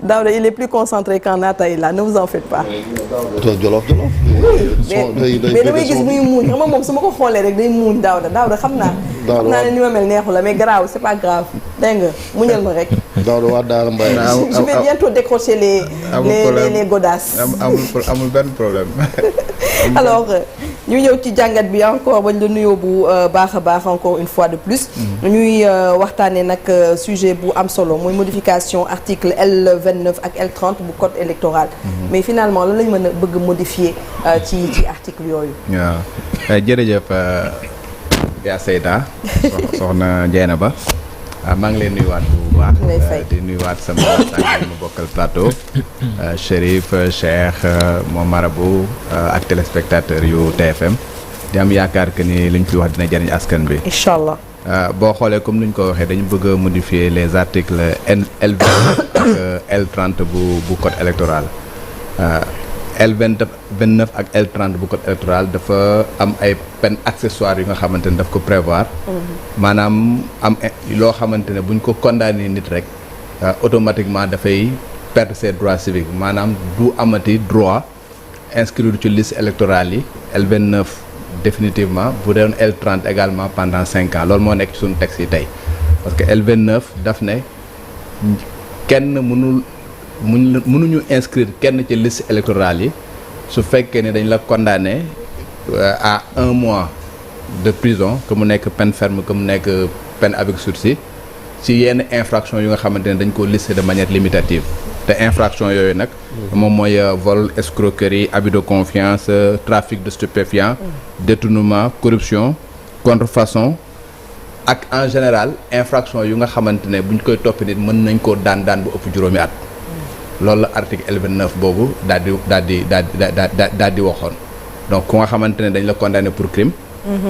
Daouda il est plus concentré qu'en Ataï là ne vous en faites pas. Jolof. mais damay gis muy muuñ xam nga moom su ma ko xoolee rek day muuñ Daouda xam naa. xam naa ne ni ma mel neexu la mais grave c'est pas grave dégg nga muñal ma rek. Daouda waa Daara Mbaye. je vais bientôt décrocher les godasses. amul benn problème. alors ñu ñëw ci jàngat bi encore bañ la nuyoo bu baax a baax encore une fois de plus. ñuy waxtaanee nag sujet bu am solo mooy modification article L29 ak L30 bu code électoral. mais finalement lan lañ mën a bëgg modifier ci article yooyu. waaw jërëjëf yaa Seyda soxna Dieynaba maa ngi leen nuyuwaat bu baax. di nuyuwaat sama waxtaan ma bokkal plateau. Chérif Cheikh moom marabu ak téléspectateur yu TFM di am yaakaar que ni liñ fi wax dina jëriñ askan bi. incha allah. boo xoolee comme ni ñu ko waxee dañu bëgg a modifier les articles L29 ak L30 bu code électoral. L29 ak L30 bu code électoral dafa am ay peines accessoires yu nga xamante ne daf ko prévoir. maanaam am loo xamante ne buñ ko condamné nit rek automatiquement dafay perdre ses droits civiques maanaam du amati droit inscrire ci liste électorale yi L29 définitivement bu doon L30 également pendant 5 ans loolu moo nekk ci suñu texte yi tey parce que L29 daf ne kenn mënuñu inscrire kenn ci liste électorale yi su fekkee ne dañ la condamné à 1 mois de prison que mu nekk peine ferme que mu nekk peine avec sursis ci yenn infraction yu nga xamante ne dañ ko listé de manière limitative te infraction yooyu nag moom mooy vol escroquerie abus de confiance trafic de stupéfiants détournement corruption contrefaçon ak en général infraction yu nga xamante ne buñ koy topp nit mën nañ koo daan bu ëpp juróomi at loolu la article L29 boobu daal di waxoon donc ku nga xamante ne dañ la condamné pour crime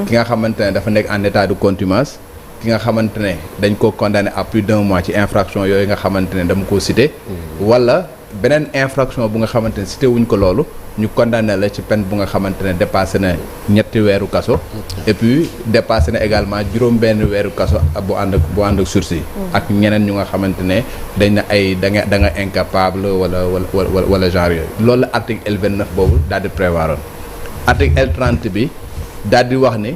ki nga xamante ne dafa nekk en état de contumace ki nga xamante ne dañ ko condamné à plus d'1 mois ci infraction yooyu nga xamante ne dama koo cité wala beneen infraction bu nga xamante ne cité wuñ ko loolu ñu condamné la ci peine bu nga xamante ne dépassé na 3 weeru kaso et puis dépassé na également juróom benn weeru kaso bu ànd ak sursis ak ñeneen ñu nga xamante ne dañ na ay da nga incapable wala genre yooyu loolu la article L29 boobu daal di prévoir oon article L30 bi daal di wax ni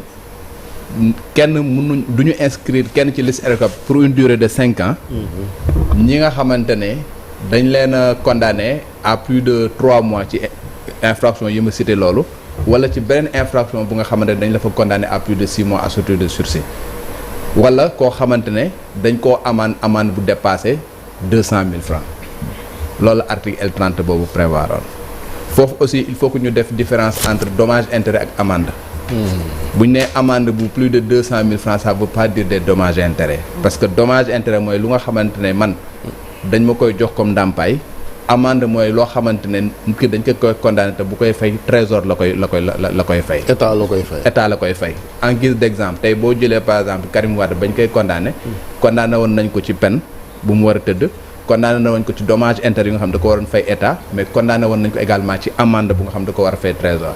kenn mënuñ du ñu inscrire kenn ci liste électorale pour une durée de 5 ans ñi nga xamante ne dañ leen a condamné à plus de 3 mois ci infraction yi ma cité loolu wala ci beneen infraction bu nga xamante ne dañ la fa condamné à plus de 6 mois assorti de sursis wala koo xamante ne dañ koo amende bu dépassé 200 000 francs loolu article L30 boobu prévoir oon foofu aussi il faut que ñu def différence entre dommage intérêt ak amende bu ñu nee amende bu plus de 200 000 francs ça veut pas dire des dommages intérêts parce que dommage intérêt mooy lu nga xamante ne man dañ ma koy jox comme ndàmpaay amende mooy loo xamante ne nit ki dañ ko koy condamné te bu koy fay trésor la koy fay. état la koy fay. en guise d' exemple tey boo jëlee par exemple Karim Wade bañ koy condamné woon nañ ko ci peine bu mu war a tëdd condamné woon ko ci dommage intérêt yi nga xam da ko waroon fay état mais condamné woon nañ ko également ci amende bu nga xam da ko war a fay trésor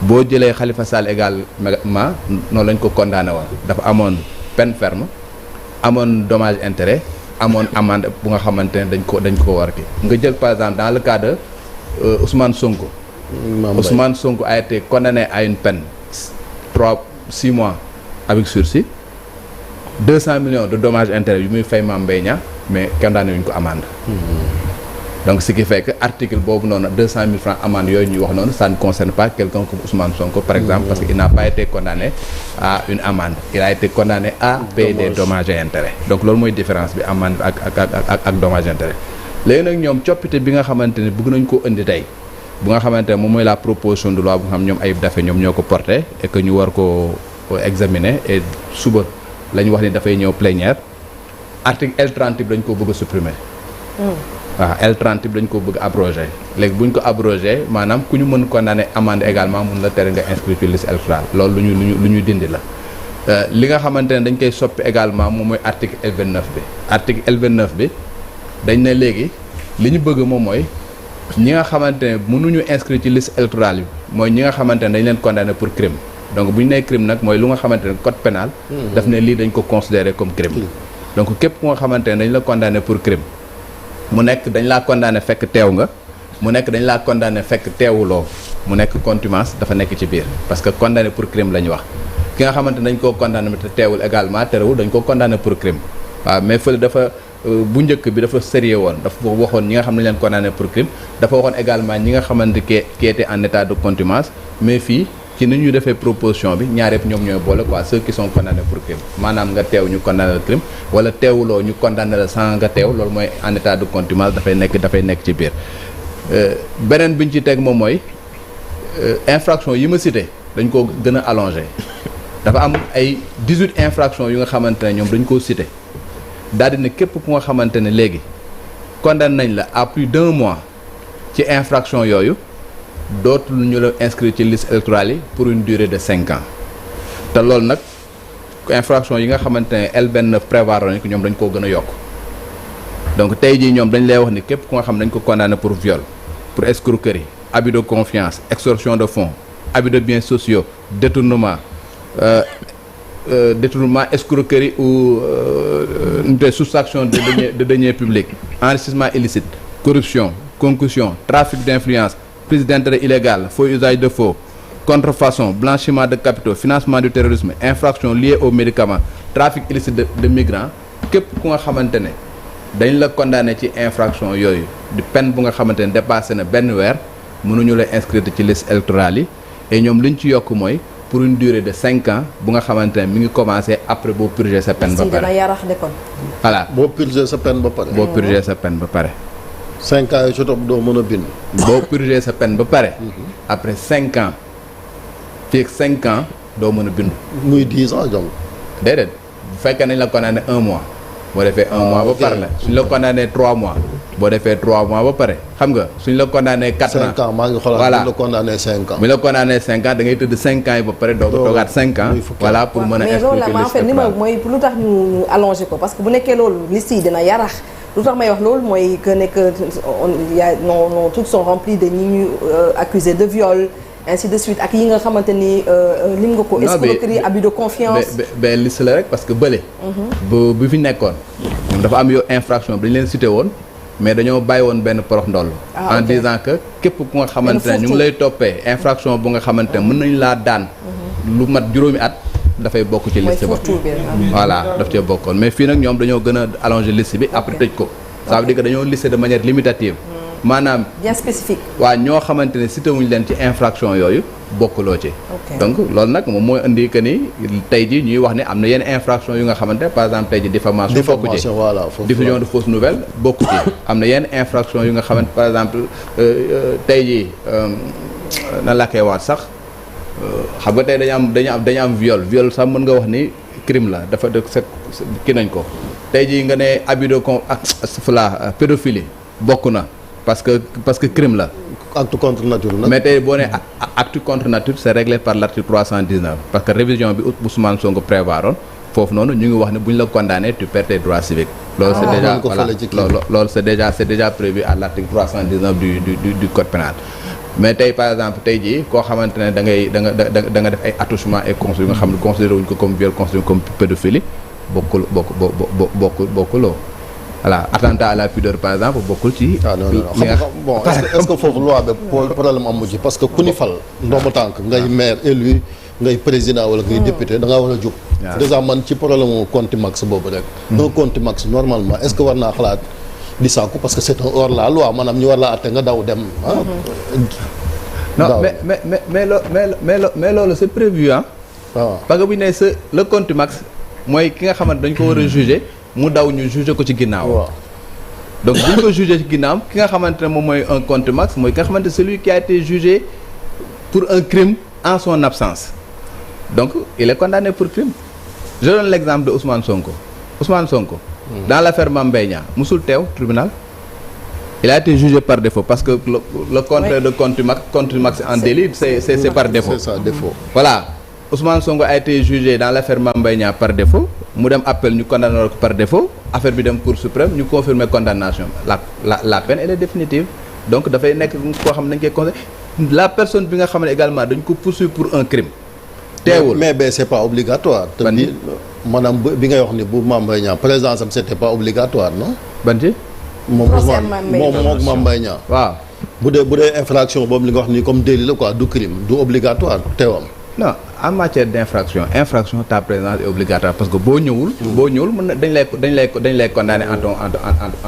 boo jëlee Khalifa Sall également noonu lañ ko condamné woon dafa amoon peine ferme amoon dommage intérêt amoon amende bu nga xamante ne dañ ko war ki nga jël par exemple dans le cas de Ousmane Sonko. Ousmane Sonko a été condamné à une peine 6 mois avec sursis 200 millions de dommages intérêts yu muy fay Mame Mbaye Niang mais condamné wuñ ko amende. donc ce qui fait que article boobu noonu 200 000 francs amende yooyu ñuy wax noonu ça ne concerne pas quelqu'un comme Ousmane Sonko par exemple parce que il n'a pas été condamné à une amende il a été condamné à payer des dommages et intérêts donc loolu mooy différence bi amende ak dommages et intérêts léegi nag ñoom coppite bi nga xamante ne bëgg nañ koo indi tey bu nga xamante ne moom mooy la proposition de loi bu nga xam ñoom Ayib Daffé ñoom ñoo ko porté et que ñu war ko examiner et suba la ñu wax ni dafay ñëw plénière article L30 bi dañ ko bëgg a supprimer waaw L30 bi dañ ko bëgg abrogé léegi bu ñu ko abrogé maanaam ku ñu mën condamné amende également mun la tere nga inscrire ci liste électorale loolu lu ñuy dindi la li nga xamante ne dañ koy soppi également moom mooy article L29 bi article L29 bi dañ ne léegi li ñu bëgg moom mooy ñi nga xamante ne mënuñu inscrire ci liste électorale bi mooy ñi nga xamante ne dañ leen condamné pour crime donc bu ñu nee crime nag mooy lu nga xamante ne code pénal daf ne lii dañ ko considéré comme crime donc képp ku nga xamante ne dañ la condamné pour crime mu nekk dañ laa condamné fekk teew nga mu nekk dañ laa condamné fekk teewuloo mu nekk contumace dafa nekk ci biir parce que condamné pour crime la ñu wax ki nga xamante dañ koo condamné te teewul également terewul dañ ko condamné pour crime waaw mais fële dafa bu njëkk bi dafa sérieux woon dafa waxoon ñi nga xam ne leen condamné pour crime dafa waxoon également ñi nga xamante qui était en état de contumace mais fii ci ni ñu defee proposition bi ñaar yëpp ñoom ñooy boole quoi ceux qui sont condamnés pour crime maanaam nga teew ñu condamné le crime wala teewuloo ñu condamné la sans nga teew loolu mooy en état de contumace dafay nekk ci biir beneen bi ñu ci teg moom mooy infraction yi ma cité dañ ko gën a allongé dafa am ay 18 infractions yu nga xamante ne ñoom dañ koo cité daal di ne képp ku nga xamante ne léegi condamné nañ la à plus d'1 mois ci infraction yooyu dootul ñu la inscrire ci liste électorale yi pour une durée de 5 ans te loolu nag infraction yi nga xamante ne L29 prévoir nañ ko ñoom dañ koo gën a yokk donc tey jii ñoom dañ lay wax ni képp ku nga xam dañ ko condamné pour viol pour escroquerie abus de confiance extorsion de fonds abus de biens sociaux détournement escroquerie ou soustraction de deniers publics enrichissement illicite corruption concussion trafic d'influence prise d'intérêt illégal faux usage de faux contrefaçon blanchiment de capitaux financement du terrorisme infraction liée aux médicaments trafic illicite de migrants képp ku nga xamante ne dañ la condamné ci infraction yooyu di peine bu nga xamante ne dépassé na benn weer mënuñu la inscrire ci liste électorale yi et ñoom li ñu ci yokk mooy pour une durée de 5 ans bu nga xamante ne mi ngi commencé après boo purger sa peine ba pare. dana yarax de kon. voilà boo purger sa peine ba pare. boo purger sa peine ba pare. 5 ans yi ci topp doo mën a bind. boo purger sa peine ba pare. après 5 ans fii ak 5 ans doo mën a bindu. muy 10 ans donc. déedéet bu fekkee nañ la condamné 1 mois. boo defee 1 mois ba pare la suñ la condamné 3 mois. boo defee 3 mois ba pare xam nga suñ la condamné 4 ans. 5 ans maa ngi xoolal voilà bu la condamné 5 ans. bu la condamné 5 ans da ngay tëdd 5 ans yi ba pare doo toogaat 5 ans. voilà pour mën a mais loolu la ma en fait ni ma mooy lu tax ñu allongé ko parce que bu nekkee loolu liste yi dina yarax lu tax may wax loolu mooy que nekk non toutes sont remplies de ñi ñu accusés de viol ainsi de suite ak yi nga xamante ni lim nga ko. escroquerie abus de confiance. ba liste la rek parce que bële. bu fi nekkoon. ñoom dafa am yow infraction bi dañu leen cité woon. mais dañoo bàyyi woon benn porox ndoll en disant que képp ku nga xamante ne ñu ngi lay toppee infraction bu nga xamante ne mën nañu laa daan lu mat juróomi at dafay bokk ci liste ba voilà daf cee bokkoon mais fii nag ñoom dañoo gën a allonger liste bi après tëj ko ça veut dire que dañoo listé de manière limitative maanaam bien spécifique waa ñoo xamante ne cité wuñu leen ci infraction yooyu bokkuloo ci donc loolu nag moom mooy indi que ni tey ji ñuy wax ne am na yenn infraction yu nga xamante ne par exemple tey ji diffamation bokku ci diffusion de fausses nouvelles bokku ci am na yenn infraction yu nga xamante par exemple tey ji na la koy waat sax xam nga tey dañu am viol sax mën nga wax ni crime la dafa de ki nañ ko tey ji nga ne abus de con ak pédophilie bokk na parce que crime la acte contre nature nag. mais tey boo nee acte contre nature c'est réglé par l'article 319 parce que révision bi Ousmane Sonko prévoiroon foofu noonu ñu ngi wax ne bu ñu la condamné tu perds tes droits civiques. loolu c'est déjà voilà loolu c'est déjà prévu à l'article 319 du code pénal mais tey par exemple tey jii koo xamante ne da nga def ay attouchement et considéré yu nga xam ne considéré wuñ ko comme viol considéré comme pédophilie bokkuloo voilà attentat à la pudeur par exemple bokkul ci. bon est-ce que foofu loi bi problème amu ci parce que ku ni fal ndomba tànk ngay maire élu ngay président wala ngay député da ngaa war a jóg. déjà man ci problème contumace boobu rek. un contumace normalement est-ce que war naa xalaat di sàkku parce que c'est un hors la loi maanaam ñu war laa àtte nga daw dem non mais loolu c'est prévu parce que bu ñu nee le contumace mooy ki nga xamante dañ ko war a juger. mu daw ñu juger ko ci ginnaaw. donc bu ñu ko juger ci ginnaaw ki nga xamante ne moom mooy un contumace mooy ki nga xamante celui qui a été jugé pour un crime en son absence donc il est condamné pour crime. je donne l'exemple de Ousmane Sonko. dans l'affaire Mame Mbaye Niang musul teew tribunal. il a été jugé par défaut parce que le contraire de contumace en délit c'est par défaut. c'est ça défaut. voilà Ousmane Sonko a été jugé dans l'affaire Mame Mbaye Niang par défaut. mu dem appel ñu condamné ko par défaut affaire bi dem Cour suprême ñu confirmer condamnation la peine elle est définitive donc dafay nekk koo xam ne dañ koy conseillé la personne bi nga xam ne également dañ ko poursuivre pour un crime. teewul mais c'est pas obligatoire. te bi maanaam bi ngay wax ni bu Mame Mbaye Niang présence am c'était pas obligatoire non. ban ci. moom Mame Mbaye Niang waaw bu dee infraction boobu li nga wax nii comme délit la quoi du crime du obligatoire teewam. non en matière d'infraction ta présence est obligatoire parce que boo ñëwul mën na dañ lay condamner en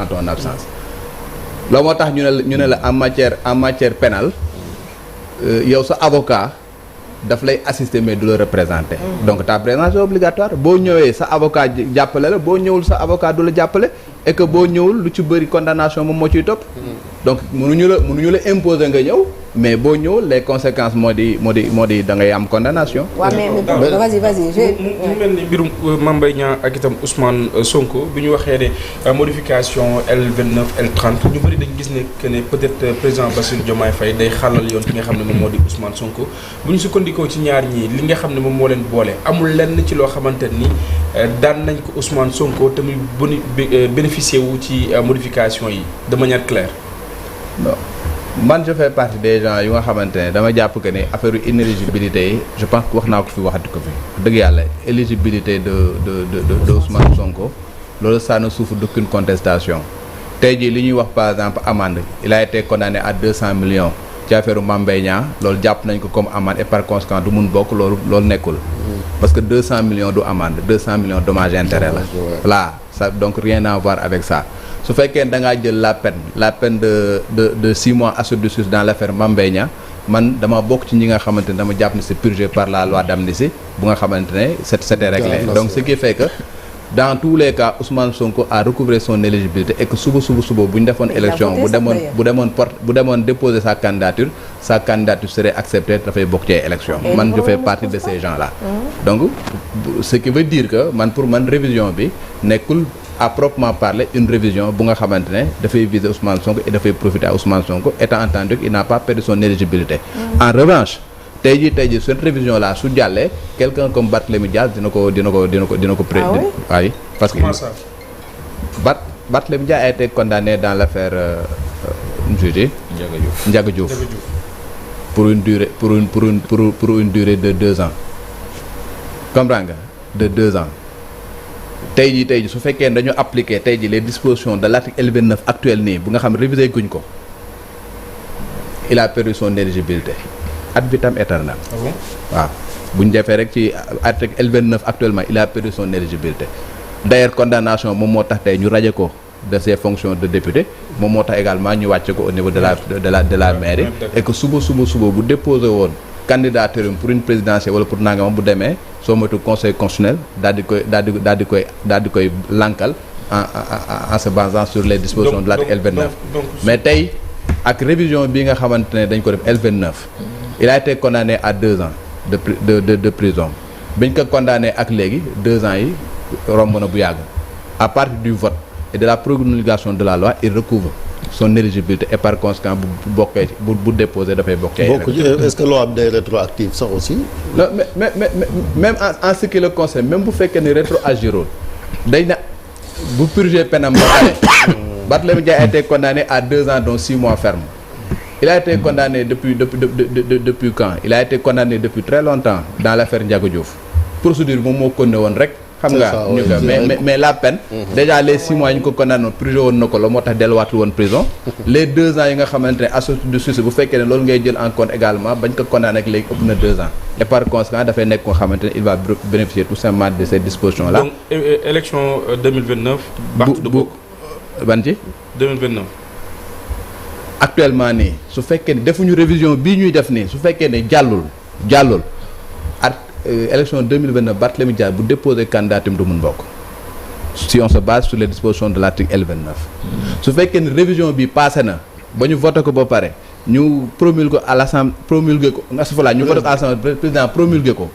ton absence. loolu moo tax ñu ne la en matière pénale yow sa avocat daf lay assister mais du la représenter. donc ta présence est obligatoire boo ñëwee sa avocat jàppale la boo ñëwul sa avocat du la jàppale et que boo ñëwul lu ci bëri condamnation moom moo ciy topp. donc mënuñu la imposer nga ñëw mais boo ñëwul les conséquences moo di da ngay am condamnation. waaw mais vas-y. mu mel ni mbirum Mame Mbaye Niang ak itam Ousmane Sonko bi ñu waxee ne modification L29 L30 ñu bëri dañ gis ne que ne peut-être président Bassirou Diomaye Faye day xàllal yoon ki nga xam ne moom moo di Ousmane Sonko bu ñu sukkandikoo ci ñaar ñii li nga xam ne moom moo leen boole amul lenn ci loo xamante ni daan nañ ko Ousmane Sonko te muy bénéficier wu ci modification yi de manière claire. non man je fais partie des gens yu nga xamante ne dama jàpp que ne affaire inéligibilité yi je pense que wax naa ko fi waxati ko fi dëgg yàlla éligibilité de Ousmane Sonko loolu ça ne souffre d'aucune contestation tey jii li ñuy wax par exemple amende il a été condamné à 200 millions ci affaire Mame Mbaye Niang loolu jàpp nañ ko comme amende et par conséquent du mun bokk loolu nekkul parce que 200 millions du amende 200 millions dommages intérêts la voilà ça donc rien à voir avec ça. su fekkee da ngaa jël la peine de 6 mois assuédicus dans l'affaire Mame Mbaye Niang man dama bokk ci ñi nga xamante ne dama jàpp ne c'est purgé par la loi d'amnistie bu nga xamante ne c'était réglé donc ce qui fait que dans tous les cas Ousmane Sonko a recouvré son éligibilité et que suba bu ñu defoon élection bu demoon déposer sa candidature serait acceptée dafay bokk ci élection man je fais partie de ces gens là donc ce qui veut dire que pour man révision bi nekkul à proprement parler une révision bu nga xamante ne dafay viser Ousmane Sonko et dafay profiter à Ousmane Sonko étant entendu qu'il n'a pas perdu son éligibilité en revanche tey jii cette révision là su jàllee quelqu'un comme Barthélémy Dias dina ko oui parce que Barthélémy Dias a été condamné dans l'affaire Ndiaga Diouf pour une durée de 2 ans comprends nga de 2 ans tey jii su fekkee dañu appliquer tey jii les dispositions de l'article L29 actuel nii bu nga xam révisé guñ ko il a perdu son éligibilité ad vitam aeternam waaw bu ñu defee rek ci article L29 actuellement il a perdu son éligibilité d'ailleurs condamnation moom moo tax tey ñu raje ko de ses fonctions de député moom moo tax également ñu wàcce ko au niveau de la mairie et que suba bu déposé woon candidature pour une présidentielle wala pour nangamam bu demee soo moytu conseil constitutionnel daal di koy lankal en se basant sur les dispositions de l'article L29 mais tey ak révision bi nga xamante ne dañ ko def L29 il a été condamné à 2 ans de prison biñ ko condamné ak léegi 2 ans yi romb na bu yàgg à partir du vote et de la promulgation de la loi il recouvre son éligibilité et par conséquent bu bokkee bu déposé dafay bokkee. est-ce que loi bi day rétroactive sax aussi. non mais même en ce qui le concerne même bu fekkee ni rétroagirul day na bu purger penam ba pare. Barthélémy Dias a été condamné à 2 ans dont 6 mois ferme. Il a été condamné depuis quand? Il a été condamné depuis très longtemps dans l'affaire Ndiaga Diouf. Procédure moom moo ko ne woon rek. xam nga ñu ko mais la peine. déjà les 6 mois ñu ko condamné woon prison woon na ko la moo tax delluwaatul woon prison. les 2 ans yi nga xamante ne associé de suicide bu fekkee ne loolu ngay jël en compte également bañ ko condamné ak léegi ëpp na 2 ans. et par conséquent dafay nekk koo xamante ne il va bénéficier tout simplement de ces dispositions là. donc élection 2029. ban ci 2029. actuellement nii su fekkee ne defuñu révision bii ñuy def nii su fekkee ne jàllul at élection 2029 Barthélémy Dias bu déposer candidature du mun bokk si on se base sur les dispositions de l'article L29 su fekkee ne révision bi passé na ba ñu voté ko ba pare ñu promulgué ko à l'Assemblée promulgué ko asafala ñu voté ko à l'Assemblée président promulgué ko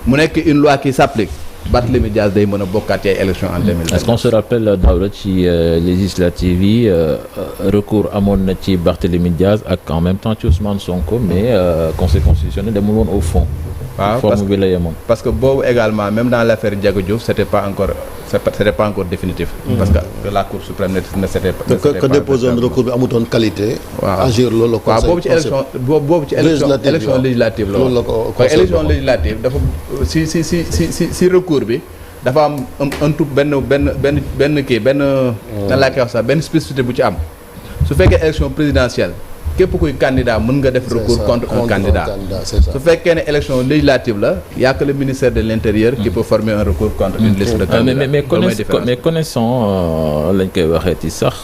mu nekk une loi qui s'applique Barthélémy Dias day mën a bokkaat ci ay élections en 2020. Est-ce qu'on se rappelle Daouda ci législative yi recours amoon na ci Barthélémy Dias ak en même temps ci Ousmane Sonko mais conseil constitutionnel demul woon au fond. waaw forme bi la yemoon. parce que boobu également même dans l'affaire Ndiaga Diouf c'était pas encore définitif. parce que la Cour suprême ne s'était pas. que déposé woon recours bi amutoon qualité. waaw agir loolu la conseil. waaw boobu ci élection législative la woon. élection législative dafa si recours bi dafa am un tout benn nan laa koy wax sax benn spécificité bu ci am su fekkee élection présidentielle képp kuy candidat mën nga def recours contre un candidat su fekkee ne élection législative la y a que le ministère de l'intérieur qui peut former un recours contre une liste de candidats. mais connaissant lañ koy waxee ci sax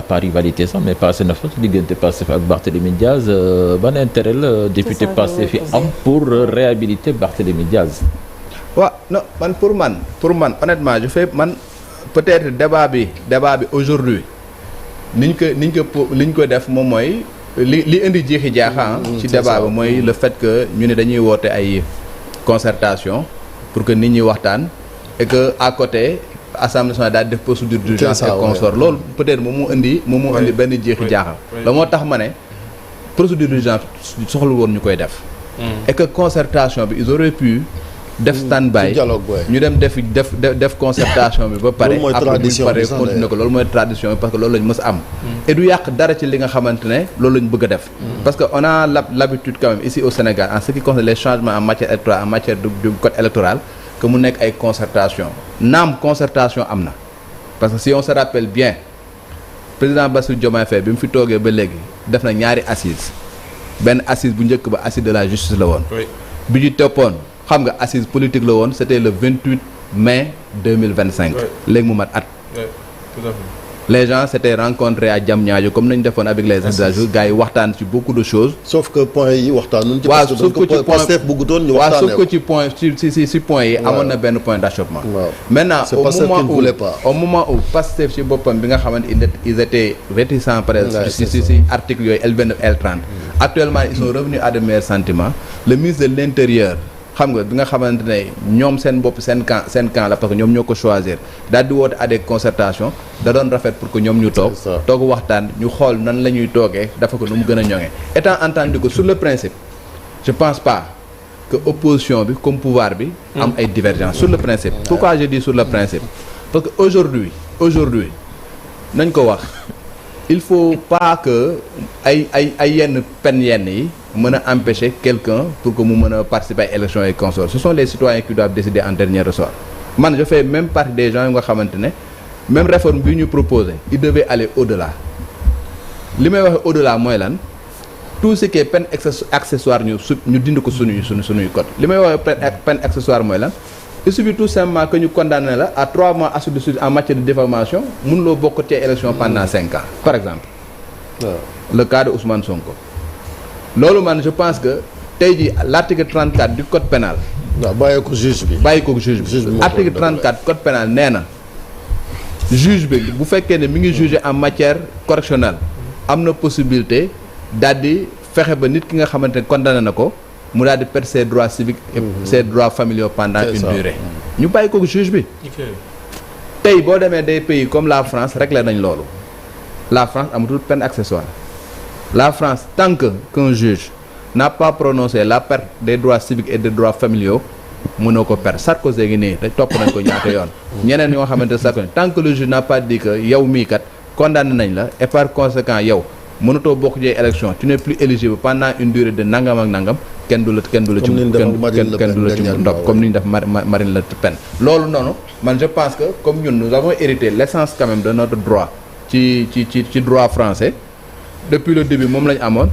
par rivalité sax mais passé na fa diggante Pastef ak Barthélémy Diaz ban intérêt la député Pastef fi am pour réhabiliter Barthélémy Diaz. waaw non pour man honnêtement je fais man peut-être débat bi aujourd'hui liñ ko def moom mooy li indi jiixi jaaxa ci débat bi mooy le fait que ñu ne dañuy woote ay concertation pour que nit ñi waxtaan et que à côté Assemblée nationale daal def procédure d'urgence et consort loolu peut-être moom moo indi benn jiixi jaaxa la moo tax ma ne procédure d'urgence soxla woon ñu koy def et que concertation bi ils auraient pu def stand-by ñu dem def concertation bi ba pare après bu ñu paree continuer ko loolu mooy tradition bi parce que loolu lañu mës a am et du yàq dara ci li nga xamante ne loolu lañu bëgg a def parce que on a l'habitude quand même ici au Sénégal en ce qui concerne les changements en matière électorale en matière du code électoral que mu nekk ay concertation naam concertation am na parce que si on se rappelle bien président Bassirou Diomaye Faye bi mu fi toogee ba léegi def na ñaari assise benn assise bu njëkk ba assise de la justice la woon bi ñu toppoon xam nga assise politique la woon c'était le 28 mai 2025 léegi mu mat at les gens s'étaient rencontrés à Diamniadio comme nañu defoon avec les assises gars yi waxtaan ci beaucoup de choses sauf que point yi waxtaanuñ ci waaw sauf que ci Pastef bëggutoon ñu waxtaanee sauf que ci point ci point yi amoon na benn point d'achoppement maintenant au moment où Pastef ci boppam bi nga xamante ils étaient réticents par exemple ci article yooyu L29 L30 actuellement ils sont revenus à de meilleurs sentiments le ministre de l'Intérieur xam nga bi nga xamante ne ñoom seen bopp seen camp la parce que ñoom ñoo ko choisir daal di woote à des concertations da doon rafet pour que ñoom ñu toog waxtaan ñu xool nan la ñuy toogee dafa ko nu mu gën a ñoŋee étant entendu que sur le principe je pense pas que opposition bi comme pouvoir bi am ay divergences sur le principe pourquoi je dis sur le principe parce que aujourd'hui nañ ko wax il faut pas que ay yenn peine yenn yi mën a empêcher quelqu'un pour que mu mën a participer à élections et consorts ce sont les citoyens qui doivent décider en dernier ressort man je fais même partie des gens yu nga xamante ne même réforme bi ñu proposé il devait aller au-delà li may waxe au-delà mooy lan tout ce qui est peine accessoire ñu dindi ko suñuy code li may waxe peine accessoire mooy lan il suffit tout simplement que ñu condamné la à 3 mois assuré de suite en matière de diffamation mënuloo bokk ci élection pendant 5 ans par exemple le cas de Ousmane Sonko loolu man je pense que tey jii l'article 34 du code pénal waaw bàyyi ko juge bi article 34 code pénal nee na juge bi bu fekkee ne mi ngi juger en matière correctionnelle am na possibilité daal di fexe ba nit ki nga xamante ne condamné na ko mu daal di perdre ses droits civiques et ses droits familiaux pendant une durée ñu bàyyi ko juge bi tey boo demee des pays comme la France réglé nañ loolu la France amatul peine accessoire la France tant qu'un juge n'a pas prononcé la perte des droits civiques et des droits familiaux mënoo ko perdre Sarkozy ngi nii te topp nañ ko ñaata yoon ñeneen ñoo xamante ne Sarkozy tant que le juge n'a pas dit que yow mii kat condamné nañ la et par conséquent yow mënatoo bokk ci élection tu n'es plus éligible pendant une durée de nangam ak nangam kenn du la ci ndop comme ni ñu def Marine Le Pen loolu noonu man je pense que comme ñun nous avons hérité l'essence quand même de notre droit ci droit français depuis le début moom la ñu amoon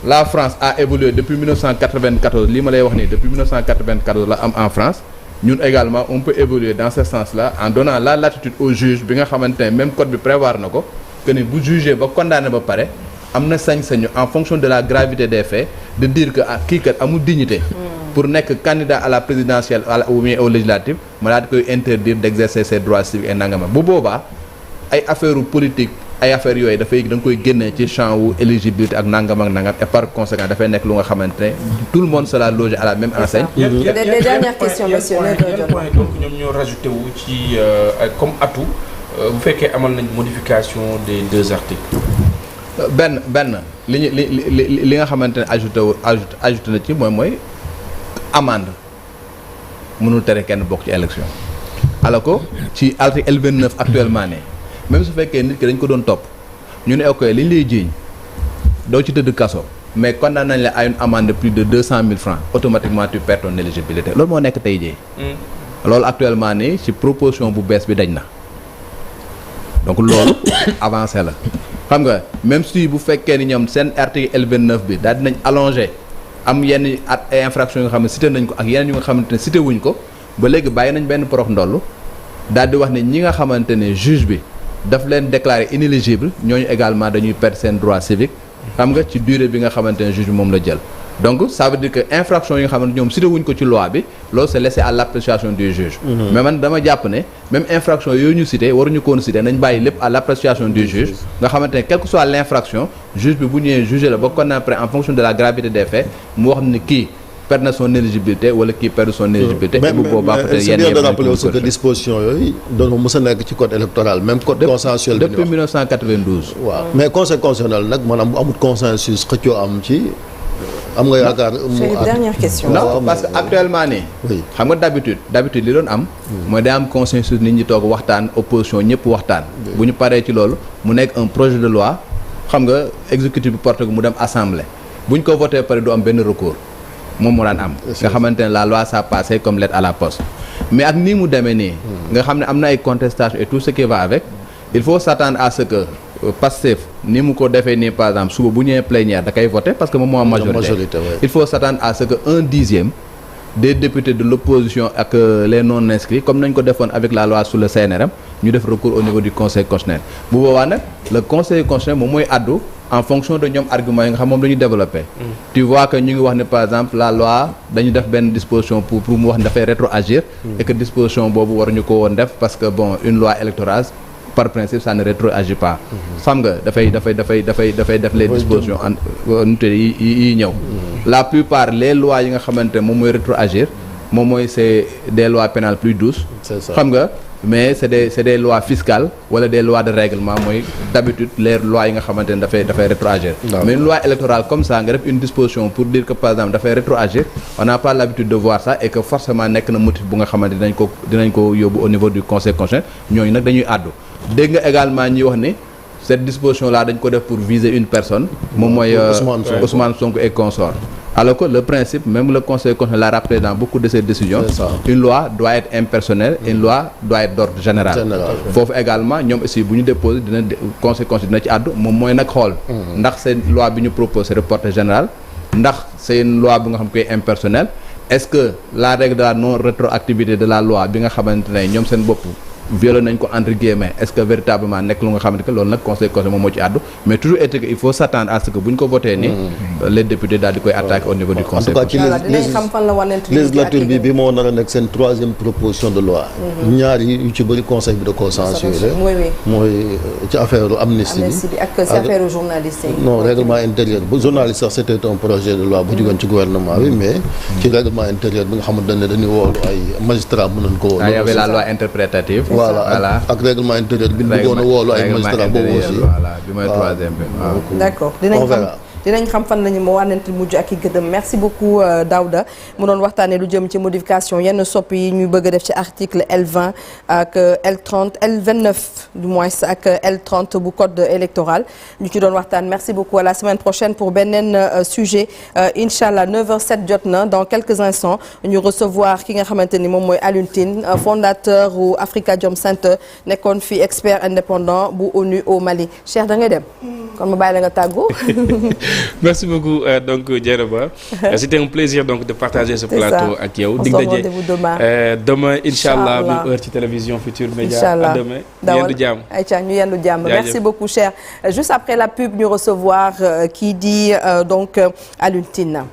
la France a évolué depuis 1994 lii ma lay wax nii depuis 1994 la am en France ñun également on peut évoluer dans ce sens-là en donnant la latitude au juge bi nga xamante ne même code bi prévoir na ko que ni bu jugé ba condamné ba pare am na sañ-sañu en fonction de la gravité des faits de dire que kii kat amul dignité pour nekk candidat à la présidentielle ou bien au législatif ma daal di koy interdire d'exercer ses droits civiques et nangama bu boobaa ay affaire politique ay affaires yooyu dafay da nga koy génnee ci champ wu éligibilité ak nangam ak nangam et par conséquent dafay nekk lu nga xamante ne tout le monde sera logé à la même enseigne. Les dernières questions monsieur le point donc ñoom ñoo rajouté wu ci comme atout bu fekkee amal nañ modification des 2 articles. benn li nga xamante ne ajouté na ci mooy amende mënul tere kenn bokk ci élection alors que ci article L29 actuellement ne même su fekkee nit ki dañ ko doon topp ñu ne ok li ñu lay jiiñ doo ci tëdd kaso mais condamné nañ la à une amende de plus de 200 000 francs automatiquement tu perds ton éligibilité loolu moo nekk tey jii loolu actuellement nii ci proposition bu bees bi dañ na donc loolu avancé la xam nga même si bu fekkee ni ñoom seen article L29 bi daal dinañ allongé am yenn infraction yoo xam ne cité nañ ko ak yeneen yu nga xamante ne cité wuñ ko ba léegi bàyyi nañ benn porox ndoll daal di wax ne ñi nga xamante ne juge bi daf leen déclaré inéligible ñooñu également dañuy perdre seen droit civique xam nga ci durée bi nga xamante ne juge bi moom la jël donc ça veut dire que infraction yi nga xamante ñoom cité wuñ ko ci loi bi loolu c'est laissé à l'appréciation du juge mais man dama jàpp ne même infraction yooyu ñu cité waruñu ko woon cité nañ bàyyi lépp à l'appréciation du juge nga xamante ne quelle que soit l'infraction juge bi bu ñëwee jugé la ba kon après en fonction de la gravité des faits mu wax ni kii perd na son éligibilité wala kii perd son éligibilité et bu boobaa peut-être c'est bien de rappeler aussi que disposition yooyu doon mës a nekk ci code électoral même code consensuel bi depuis 1992 waaw mais conseil constitutionnel nag maanaam bu amul consensus xëccoo am ci am nga yaakaar c'est une dernière question. non parce que actuellement nii xam nga d'habitude li doon am mooy day am consensus nit ñi toog waxtaan opposition ñëpp waxtaan bu ñu paree ci loolu mu nekk un projet de loi xam nga exécutif bi porté ko mu dem assemblée bu ñu ko voté pare du am benn recours moom moo daan am nga xamante ne la loi ça passé comme lettre à la poste mais ak nii mu demee nii nga xam ne am na ay contestations et tout ce qui va avec il faut s'attendre à ce que Pastef ni mu ko defee nii par exemple suba bu ñëwee plénière da koy voter parce que moom moo am majorité il faut s'attendre à ce que 1/10 des députés de l'opposition ak les non inscrits comme nañ ko defoon avec la loi sur le CNRM ñu def recours au niveau du conseil constitutionnel bu boobaa nag le conseil constitutionnel moom mooy addu en fonction de ñoom arguments yi nga xam moom dañuy développé tu vois que ñu ngi wax ne par exemple la loi dañu def benn disposition pour mu wax ne dafay rétroagir et que disposition boobu waruñu ko woon def parce que bon une loi électorale par principe ça ne rétroagit pas xam nga dafay def les dispositions nute yi ñëw la plupart les lois yi nga xamante moom mooy rétroagir moom mooy c'est des lois pénales plus douces xam nga mais c'est des lois fiscales wala des lois de règlement mooy d'habitude les lois yi nga xamante ne dafay rétroagir mais une loi électorale comme ça nga def une disposition pour dire que par exemple dafay rétroagir on n'a pas l'habitude de voir ça et que forcément nekk na motif bu nga xamante dinañ ko yóbbu au niveau du conseil constitutionnel ñooñu nag dañuy àddu dégg nga également ñuy wax ni cette disposition là dañ ko def pour viser une personne moom mooy Ousmane Sonko et consort alors que le principe même le conseil constitutionnel l'a rappelé dans beaucoup de ses décisions une loi doit être impersonnelle une loi doit être d'ordre général foofu également ñoom aussi bu ñu déposé conseil constitutionnel dina ci àddu moom mooy nag xool ndax c'est loi bi ñu propose c'est de portée générale ndax c'est une loi bu nga xam koy impersonnelle est-ce que la règle de la non rétroactivité de la loi bi nga xamante ne ñoom seen bopp violé nañ ko entre guillemets est-ce que véritablement nekk lu nga xamante que loolu nag conseil constitutionnel moom moo ci àddu mais toujours est-ce que il faut s'attendre à ce que bu ñu ko voté nii les députés daal di koy attaquer au niveau du conseil législature bi moo nar a nekk seen troisième proposition de loi ñaar yi yu ci bëri conseil bi da koo censuré mooy ci affaire amnistie bi ak ci affaire journaliste yi non règlement intérieur bu journaliste sax c'était un projet de loi bu jógoon ci gouvernement bi mais ci règlement intérieur bi nga xamante ne dañuy woolu ay magistrat mën nañ ko woolu y avait la loi interprétative voilà ak règlement intérieur bi ñu bëggoon a woolu ay magistrat boobu aussi voilà bi mooy troisième bi waaw d'accord dinañ xam fan lañu ma wànnante mujj ak i gëdëm merci beaucoup Daouda mu doon waxtaanee lu jëm ci modification yenn soppi yi ñuy bëgg a def ci article L20 ak L30 L29 du moins ak L30 bu code électoral ñu ci doon waxtaan merci beaucoup à la semaine prochaine pour beneen sujet inchallah 9h07 jot na dans quelques instants ñu recevoir ki nga xamante ni moom mooy Alioune Tine fondateur u Afrikajom Center nekkoon fi expert indépendant bu ONU au Mali Cheikh da ngay dem kon ma bàyyi la nga tàggu. Merci beaucoup donc Dieynaba c'était un plaisir donc de partager ce plateau ak yow. dig daje demain inchallah même heure ci télévision Futurs Médias. À demain ñu yendu jàmm. Aïcha ñu yendu jàmm. Merci beaucoup cher. Juste après la pub ñu recevoir qui dit donc Alioune Tine.